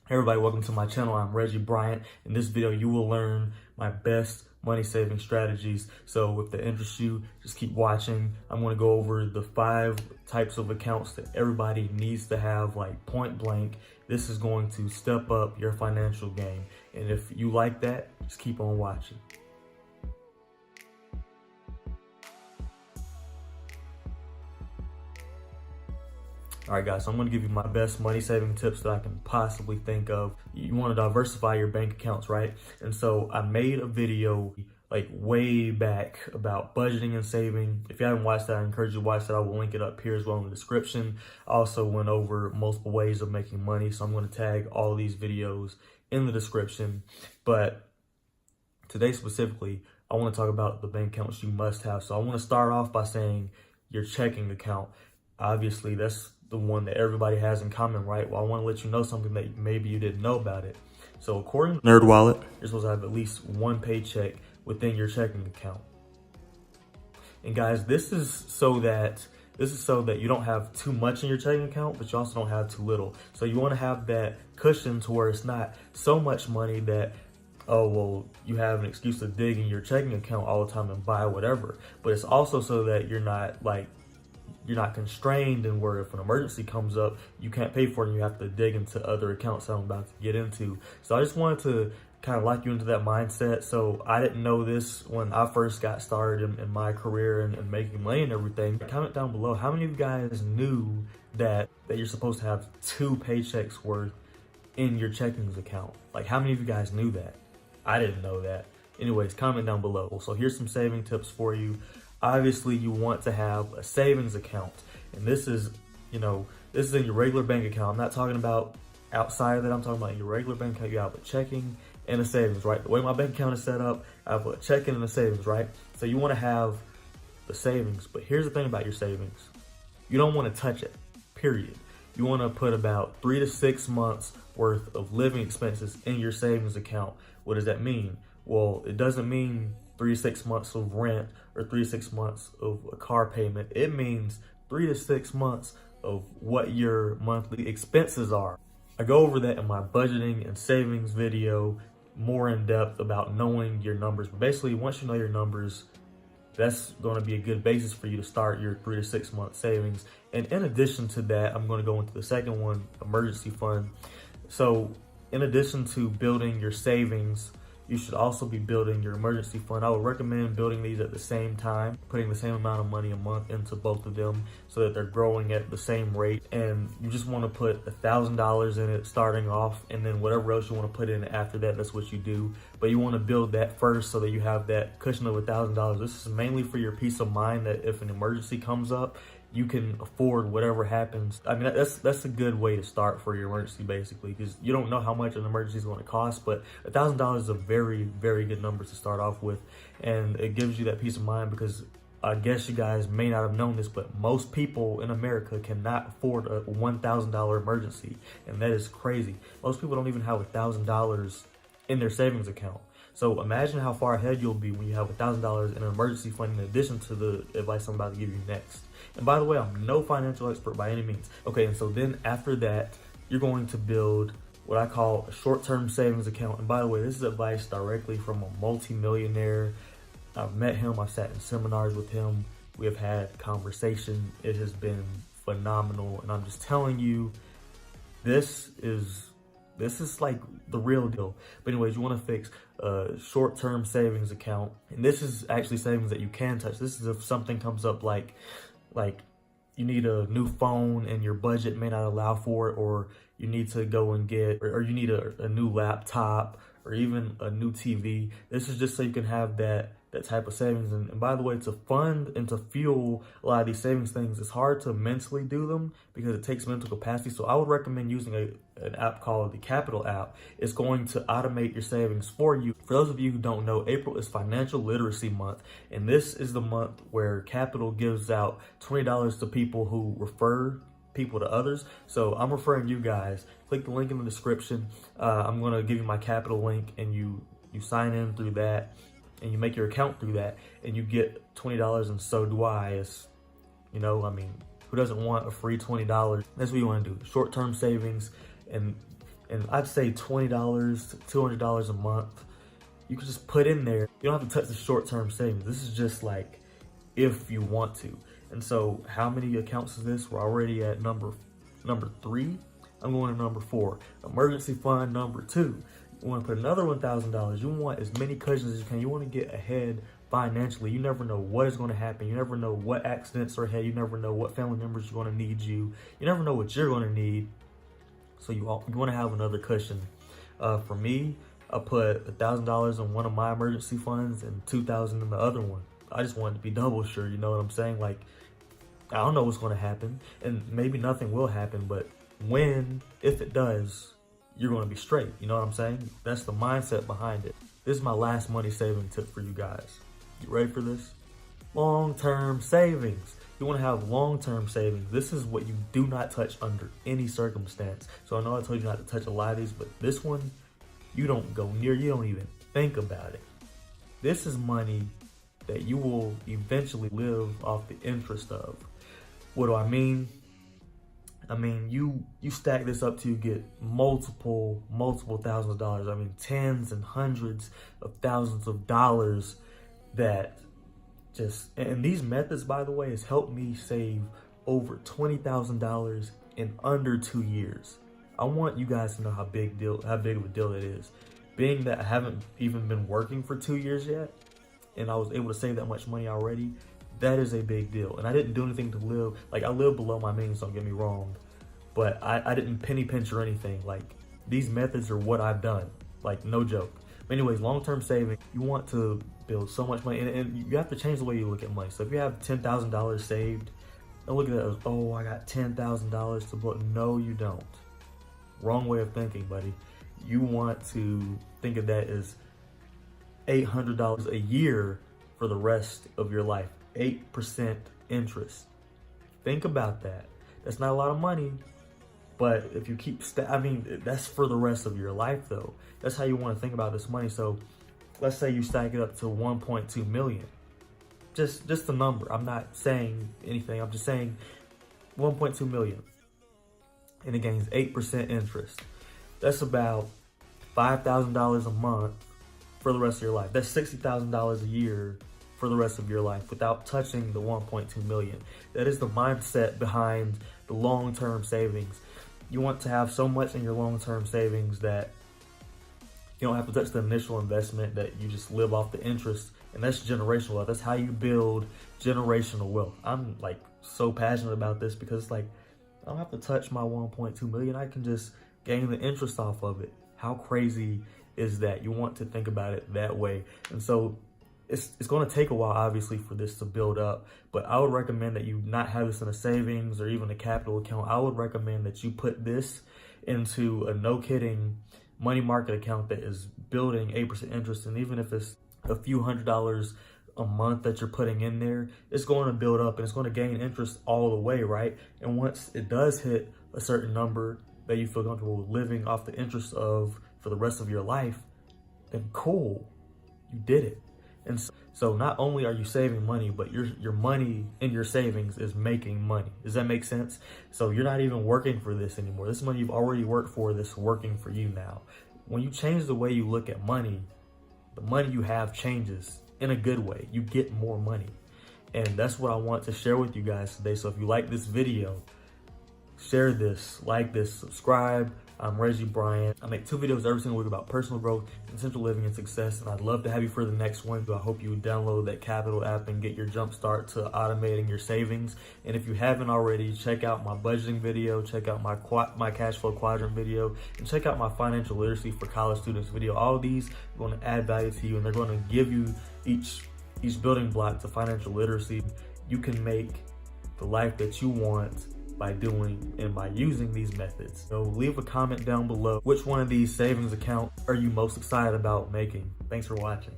Hey everybody, welcome to my channel. I'm Reggie Bryant. In this video, you will learn my best money saving strategies. So if that interests you, just keep watching. I'm going to go over the 5 types of accounts that everybody needs to have, like point blank. This is going to step up your financial game. And if you like that, just keep on watching. All right, guys, so I'm going to give you my best money saving tips that I can possibly think of. You want to diversify your bank accounts, right? And so I made a video like way back about budgeting and saving. If you haven't watched that, I encourage you to watch that. I will link it up here as well in the description. I also went over multiple ways of making money, so I'm going to tag all of these videos in the description. But today specifically, I want to talk about the bank accounts you must have. So I want to start off by saying your checking account. Obviously, that's the one that everybody has in common, right? Well, I want to let you know something that maybe you didn't know about it. So according to NerdWallet, you're supposed to have at least one paycheck within your checking account. And guys, this is so that you don't have too much in your checking account, but you also don't have too little. So you want to have that cushion to where it's not so much money that, oh, well, you have an excuse to dig in your checking account all the time and buy whatever. But it's also so that you're not constrained and where if an emergency comes up, you can't pay for it and you have to dig into other accounts that I'm about to get into. So I just wanted to kind of lock you into that mindset. So I didn't know this when I first got started in my career and making money and everything. Comment down below, how many of you guys knew that you're supposed to have 2 paychecks worth in your checking account? Like, how many of you guys knew that? I didn't know that. Anyways, comment down below. So here's some saving tips for you. Obviously, you want to have a savings account, and this is in your regular bank account. I'm not talking about outside of that. I'm talking about your regular bank account. You have a checking and a savings, right? The way my bank account is set up, I have a checking and a savings, right? So you want to have the savings, but here's the thing about your savings. You don't want to touch it, period. You want to put about 3 to 6 months worth of living expenses in your savings account. What does that mean? Well, it doesn't mean 3 to 6 months of rent or 3 to 6 months of a car payment. It means 3 to 6 months of what your monthly expenses are. I go over that in my budgeting and savings video more in depth about knowing your numbers. But basically, once you know your numbers, that's going to be a good basis for you to start your 3 to 6 month savings. And in addition to that, I'm going to go into the second one, emergency fund. So in addition to building your savings, you should also be building your emergency fund. I would recommend building these at the same time, putting the same amount of money a month into both of them so that they're growing at the same rate. And you just want to put $1,000 in it starting off, and then whatever else you want to put in after that, that's what you do. But you want to build that first so that you have that cushion of $1,000. This is mainly for your peace of mind that if an emergency comes up, you can afford whatever happens. I mean, that's a good way to start for your emergency, basically, because you don't know how much an emergency is going to cost, but $1,000 is a very, very good number to start off with, and it gives you that peace of mind because I guess you guys may not have known this, but most people in America cannot afford a $1,000 emergency, and that is crazy. Most people don't even have $1,000 in their savings account. So imagine how far ahead you'll be when you have $1,000 in an emergency fund in addition to the advice I'm about to give you next. And by the way, I'm no financial expert by any means. Okay, and so then after that, you're going to build what I call a short-term savings account. And by the way, this is advice directly from a multi-millionaire. I've met him, I've sat in seminars with him. We have had conversation. It has been phenomenal. And I'm just telling you, this is like the real deal. But anyways, you want to fix a short-term savings account. And this is actually savings that you can touch. This is if something comes up like you need a new phone and your budget may not allow for it, or you need to go and get, or you need a new laptop or even a new TV. This is just so you can have that type of savings. And by the way, to fund and to fuel a lot of these savings things, it's hard to mentally do them because it takes mental capacity. So I would recommend using an app called the Qapital app. It's going to automate your savings for you. For those of you who don't know, April is Financial Literacy Month, and this is the month where Qapital gives out $20 to people who refer people to others. So I'm referring you guys. Click the link in the description. I'm going to give you my Qapital link, and you sign in through that, and you make your account through that, and you get $20, and so do I. It's, I mean, who doesn't want a free $20? That's what you want to do. Short-term savings, and And I'd say $20 to $200 a month. You can just put in there. You don't have to touch the short-term savings. This is just like if you want to. And so how many accounts is this? We're already at number 3. I'm going to number 4. Emergency fund number 2. You want to put another $1,000. You want as many cushions as you can. You want to get ahead financially. You never know what is going to happen. You never know what accidents are ahead. You never know what family members are going to need you. You never know what you're going to need. So you want to have another cushion. For me, I put $1,000 in one of my emergency funds and $2,000 in the other one. I just wanted to be double sure, you know what I'm saying? Like, I don't know what's going to happen, and maybe nothing will happen, but if it does, you're going to be straight. You know what I'm saying? That's the mindset behind it. This is my last money saving tip for you guys. You ready for this? Long-term savings. You want to have long-term savings. This is what you do not touch under any circumstance. So I know I told you not to touch a lot of these, but this one, you don't go near, you don't even think about it. This is money that you will eventually live off the interest of. What do I mean? I mean, you stack this up to get multiple thousands of dollars. I mean, tens and hundreds of thousands of dollars that and these methods, by the way, has helped me save over $20,000 in under 2 years. I want you guys to know how big of a deal it is. Being that I haven't even been working for 2 years yet, and I was able to save that much money already, that is a big deal. And I didn't do anything to live, like I live below my means, don't get me wrong, but I didn't penny pinch or anything. Like, these methods are what I've done, like no joke. But anyways, long-term saving, you want to build so much money, and you have to change the way you look at money. So if you have $10,000 saved, don't look at that as, oh, I got $10,000 to blow. No, you don't. Wrong way of thinking, buddy. You want to think of that as $800 a year for the rest of your life. 8% interest. Think about that. That's not a lot of money, but if you keep, that's for the rest of your life though. That's how you want to think about this money. So let's say you stack it up to 1.2 million. Just the number. I'm not saying anything. I'm just saying 1.2 million. And it gains 8% interest. That's about $5,000 a month for the rest of your life. That's $60,000 a year for the rest of your life without touching the 1.2 million. That is the mindset behind the long-term savings. You want to have so much in your long-term savings that you don't have to touch the initial investment, that you just live off the interest. And that's generational wealth. That's how you build generational wealth. I'm like so passionate about this because it's like, I don't have to touch my 1.2 million. I can just gain the interest off of it. How crazy is that? You want to think about it that way. And so it's going to take a while, obviously, for this to build up. But I would recommend that you not have this in a savings or even a Qapital account. I would recommend that you put this into a no-kidding money market account that is building 8% interest. And even if it's a few $100s a month that you're putting in there, it's going to build up and it's going to gain interest all the way, right? And once it does hit a certain number that you feel comfortable with living off the interest of for the rest of your life, then cool, you did it. And so not only are you saving money, but your money in your savings is making money. Does that make sense? So you're not even working for this anymore. This money you've already worked for, that's working for you now. When you change the way you look at money, the money you have changes in a good way. You get more money. And that's what I want to share with you guys today. So if you like this video, share this, like this, subscribe. I'm Reggie Bryant. I make 2 videos every single week about personal growth, essential living, and success. And I'd love to have you for the next one. So I hope you download that Qapital app and get your jump start to automating your savings. And if you haven't already, check out my budgeting video, check out my cash flow quadrant video, and check out my financial literacy for college students video. All of these are going to add value to you, and they're going to give you each building block to financial literacy. You can make the life that you want by doing and by using these methods. So leave a comment down below. Which one of these savings accounts are you most excited about making? Thanks for watching.